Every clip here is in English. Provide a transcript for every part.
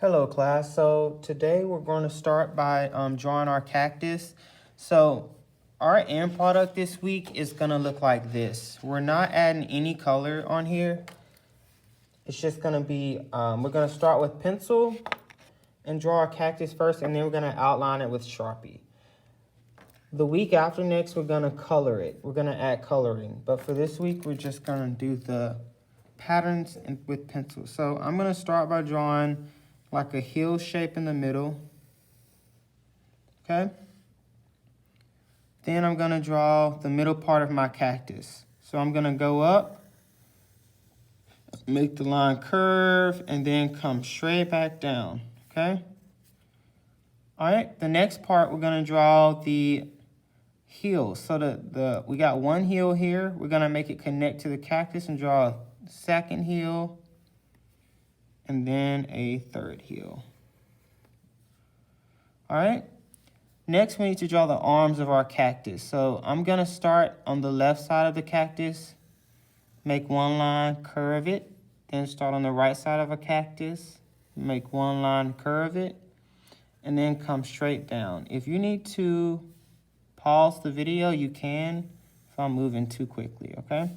Hello class, so today we're going to start by drawing our cactus. So our end product this week is going to look like this. We're not adding any color on here. It's just going to be, we're going to start with pencil and draw our cactus first, and then we're going to outline it with Sharpie. The week after next, we're going to color it. We're going to add coloring, but for this week, we're just going to do the patterns with pencil. So I'm going to start by drawing like a heel shape in the middle, okay? Then I'm gonna draw the middle part of my cactus. So I'm gonna go up, make the line curve, and then come straight back down, okay? All right, the next part, we're gonna draw the heel. So we got one heel here. We're gonna make it connect to the cactus and draw a second heel, and then a third heel. All right, next we need to draw the arms of our cactus. So I'm gonna start on the left side of the cactus, make one line, curve it, then start on the right side of a cactus, make one line, curve it, and then come straight down. If you need to pause the video, you can if I'm moving too quickly, okay?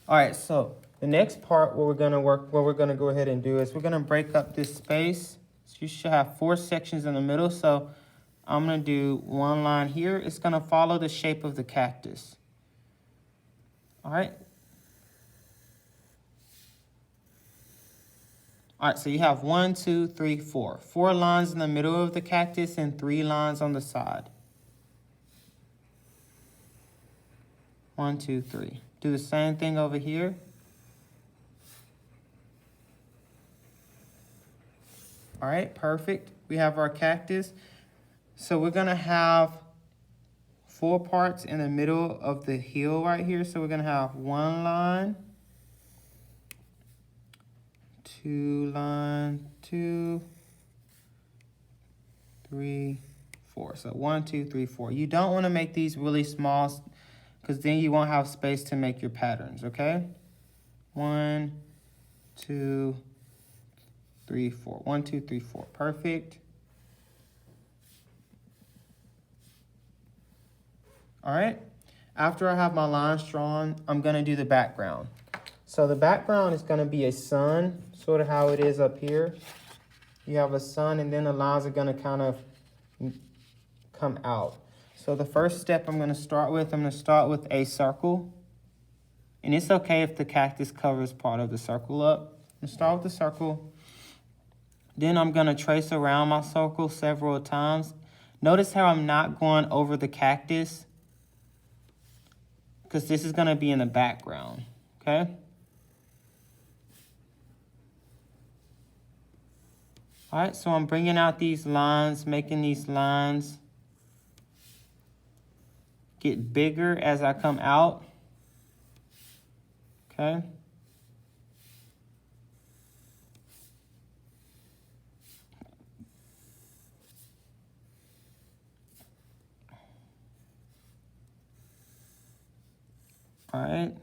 All right, so the next part what we're gonna go ahead and do is we're gonna break up this space. So you should have 4 sections in the middle. So I'm gonna do one line here. It's gonna follow the shape of the cactus. All right. All right, so you have 1, 2, 3, 4. 4 lines in the middle of the cactus and 3 lines on the side. 1, 2, 3. Do the same thing over here. All right, perfect. We have our cactus. So we're gonna have 4 parts in the middle of the heel right here. So we're gonna have 1 line, 2 line, 2, 3, 4. So 1, 2, 3, 4. You don't wanna make these really small because then you won't have space to make your patterns, okay? 1, 2, 3, 4. 1, 2, 3, 4. Perfect. All right. After I have my lines drawn, I'm going to do the background. So the background is going to be a sun, sort of how it is up here. You have a sun, and then the lines are going to kind of come out. So the first step I'm going to start with a circle. And it's okay if the cactus covers part of the circle up. I'm going to start with the circle. Then I'm going to trace around my circle several times. Notice how I'm not going over the cactus because this is going to be in the background, okay? All right, so I'm bringing out these lines, making these lines get bigger as I come out, okay? All right.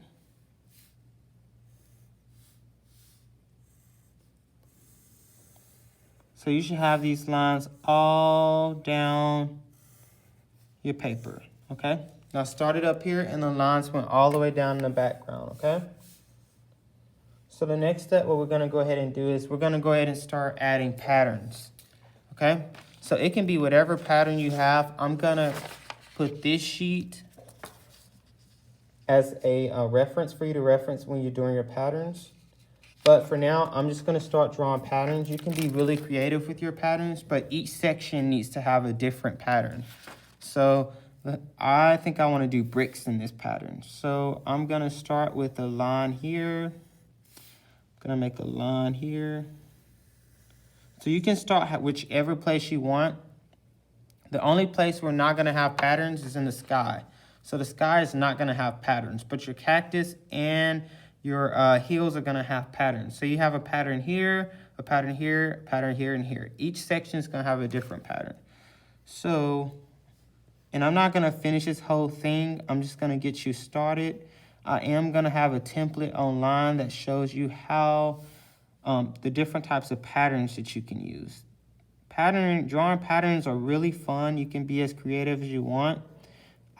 So you should have these lines all down your paper, okay? Now start it up here and the lines went all the way down in the background, okay? So the next step, what we're gonna go ahead and do is we're gonna go ahead and start adding patterns, okay? So it can be whatever pattern you have. I'm gonna put this sheet as a reference for you to reference when you're doing your patterns. But for now, I'm just gonna start drawing patterns. You can be really creative with your patterns, but each section needs to have a different pattern. So I think I wanna do bricks in this pattern. So I'm gonna start with a line here. I'm gonna make a line here. So you can start whichever place you want. The only place we're not gonna have patterns is in the sky. So the sky is not gonna have patterns, but your cactus and your heels are gonna have patterns. So you have a pattern here, a pattern here, a pattern here, and here. Each section is gonna have a different pattern. So, and I'm not gonna finish this whole thing. I'm just gonna get you started. I am gonna have a template online that shows you how the different types of patterns that you can use. Drawing patterns are really fun. You can be as creative as you want.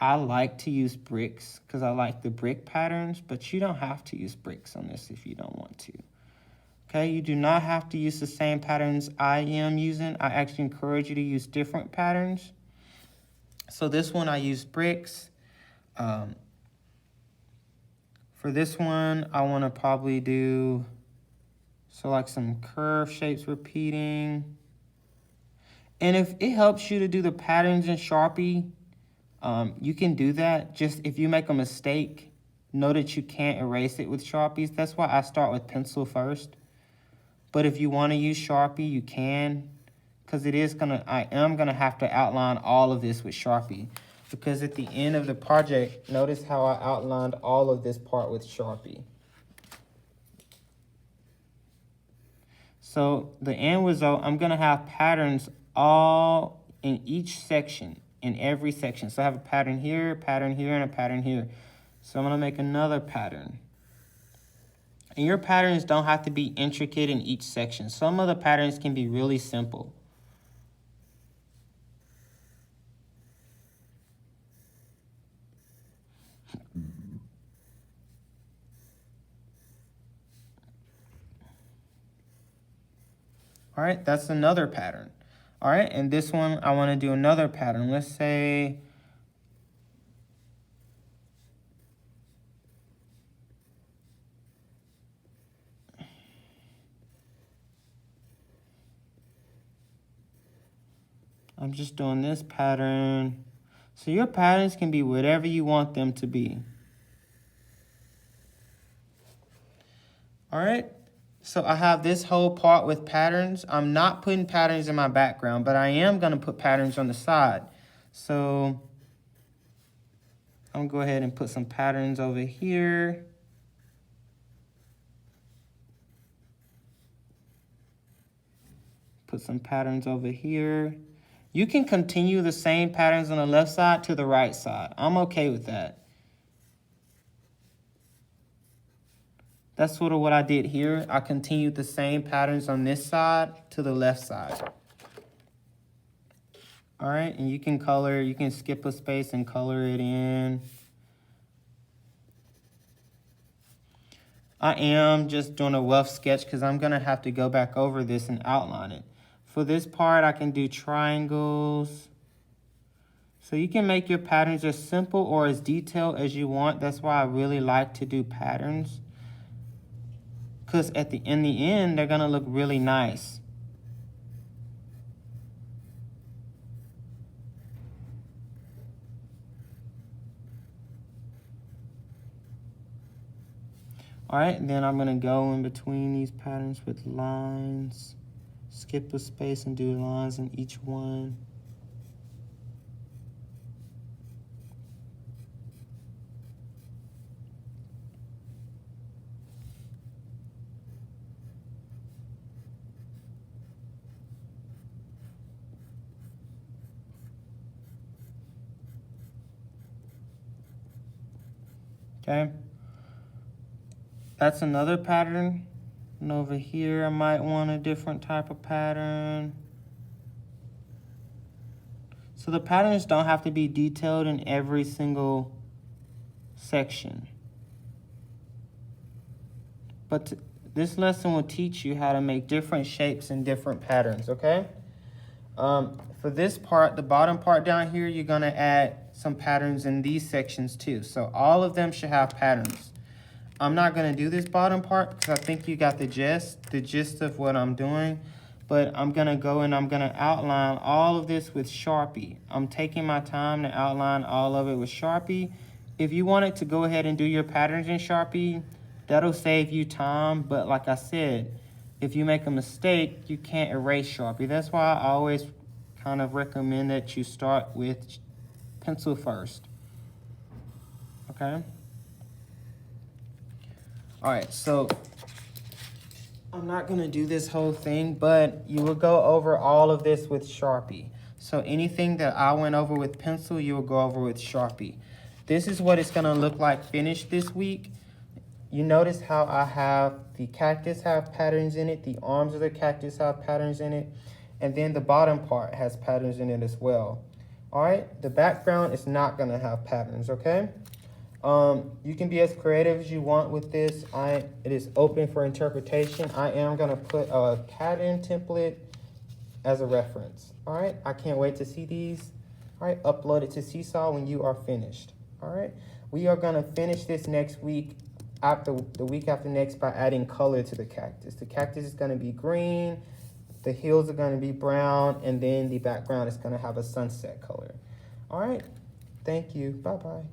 I like to use bricks because I like the brick patterns, but you don't have to use bricks on this if you don't want to. Okay, you do not have to use the same patterns I am using. I actually encourage you to use different patterns. So this one I use bricks. For this one, I want to probably do, so like some curve shapes repeating. And if it helps you to do the patterns in Sharpie, you can do that. Just if you make a mistake, know that you can't erase it with Sharpies. That's why I start with pencil first. But if you want to use Sharpie, you can, because I am gonna have to outline all of this with Sharpie. Because at the end of the project, notice how I outlined all of this part with Sharpie. So the end result, I'm gonna have patterns all in each section, in every section. So I have a pattern here, and a pattern here. So I'm gonna make another pattern. And your patterns don't have to be intricate in each section. Some of the patterns can be really simple. All right, that's another pattern. All right, and this one, I want to do another pattern. Let's say, I'm just doing this pattern. So your patterns can be whatever you want them to be. All right. So I have this whole part with patterns. I'm not putting patterns in my background, but I am going to put patterns on the side. So I'm going to go ahead and put some patterns over here. Put some patterns over here. You can continue the same patterns on the left side to the right side. I'm okay with that. That's sort of what I did here. I continued the same patterns on this side to the left side. All right, and you can skip a space and color it in. I am just doing a rough sketch because I'm gonna have to go back over this and outline it. For this part, I can do triangles. So you can make your patterns as simple or as detailed as you want. That's why I really like to do patterns. Because in the end, they're gonna look really nice. All right, and then I'm gonna go in between these patterns with lines, skip a space and do lines in each one. Okay, that's another pattern. And over here, I might want a different type of pattern. So the patterns don't have to be detailed in every single section. But this lesson will teach you how to make different shapes and different patterns, okay? For this part, the bottom part down here, you're gonna add some patterns in these sections too. So all of them should have patterns. I'm not gonna do this bottom part because I think you got the gist of what I'm doing, but I'm gonna go and I'm gonna outline all of this with Sharpie. I'm taking my time to outline all of it with Sharpie. If you wanted to go ahead and do your patterns in Sharpie, that'll save you time, but like I said, if you make a mistake, you can't erase Sharpie. That's why I always kind of recommend that you start with pencil first, okay? All right, so I'm not gonna do this whole thing, but you will go over all of this with Sharpie. So anything that I went over with pencil, you will go over with Sharpie. This is what it's gonna look like finished this week. you notice how I have the cactus have patterns in it, the arms of the cactus have patterns in it, and then the bottom part has patterns in it as well. All right, the background is not gonna have patterns, okay? You can be as creative as you want with this. It is open for interpretation. I am gonna put a pattern template as a reference. All right, I can't wait to see these. All right, upload it to Seesaw when you are finished. All right, we are gonna finish this next week, the week after next, by adding color to the cactus. The cactus is gonna be green, the hills are gonna be brown, and then the background is gonna have a sunset color. All right, thank you, bye-bye.